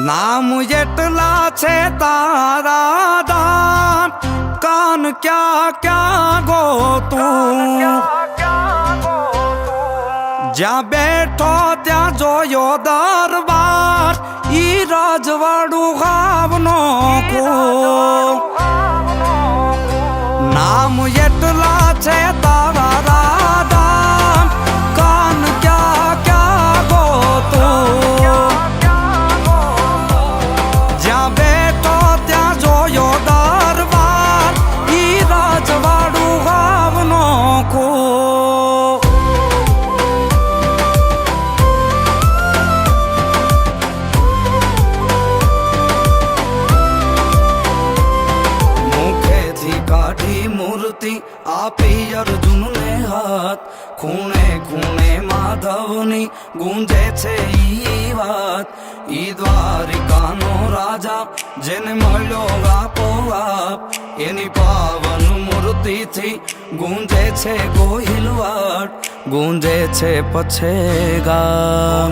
નામ એટલા છે તારા દાન કાન ક્યાં ક્યાં ગોતું જ્યાં બેઠો ત્યાં જોયો દરબાર ઈ રાજવાડું ગામનો નામ એટલા છે તારા દાન કાન ક્યાં ક્યાં ગોતું જ્યાં બેઠો ત્યાં જોયો દરબાર ઈ રાજવાડું ગામનો મૂર્તિ આપી અર્જુનને હાથ ખૂણે ખૂણે માધવની ગુંજે છે ઈ વાત ઈ દ્વારિકાનો રાજા જેને મળ્યો આપોઆપ એની પાવન મૂર્તિથી ગુંજે છે ગોહિલવાડ ગુંજે છે પછે ગામ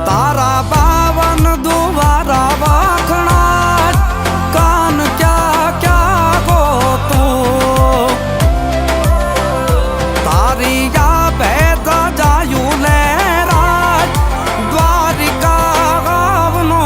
તારા બાવન દુવારા વાખણા કાન ક્યાં ક્યાં ગોતું તારી યા ભેદ જાયું લે રાજ દ્વારિકા ગામનો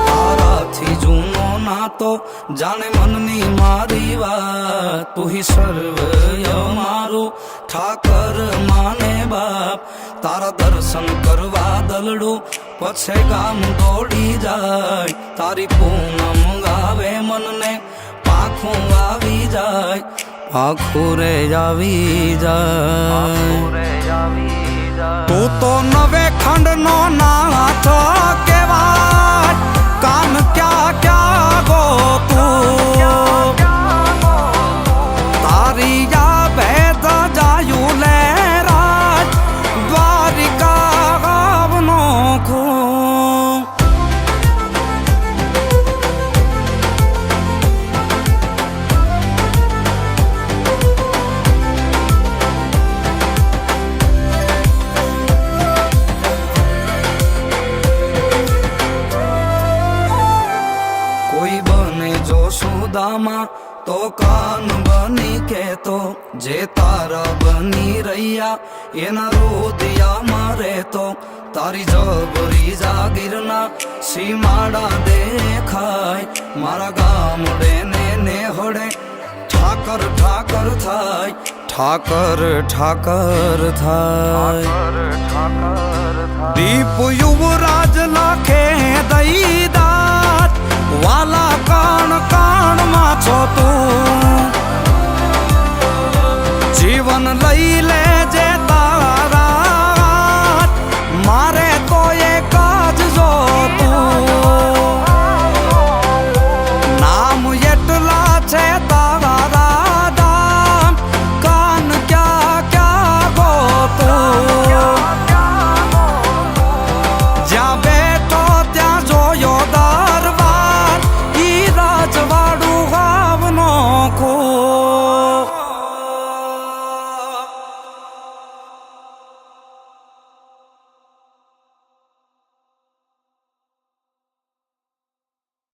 તારાથી જૂનો નાતો જાણે મનની મારી વાત તું હી સર્વય મારું ઠાકર માને બાપ તારા દર્શન કરવા દલડું પછે ગામ દોડી જાય તારી પૂનમ ગાવે મનને પાખું આવી જાય પાખું રે આવી જાય તું તો નવે ખંડનો નાથ કેવાય કાન ક્યાં ક્યાં ગોતું તારી યા ભેદ જાયું લે રાજ દ્વારિકા ગામનો કોઈ બને જો સુદામા તો કાન બની કેતો જે તારા બની રહ્યા એના રોદિયામાં રહેતો તારી જબરી જાગીરના સીમાડા દેખાય મારા ગામડે ને હોડે ઠાકર ઠાકર થાય ઠાકર ઠાકર થાય દીપ યુવરાજ લાખે દઈદાર વાલા કાણ કાણમાં છો તું જીવન લઈ લે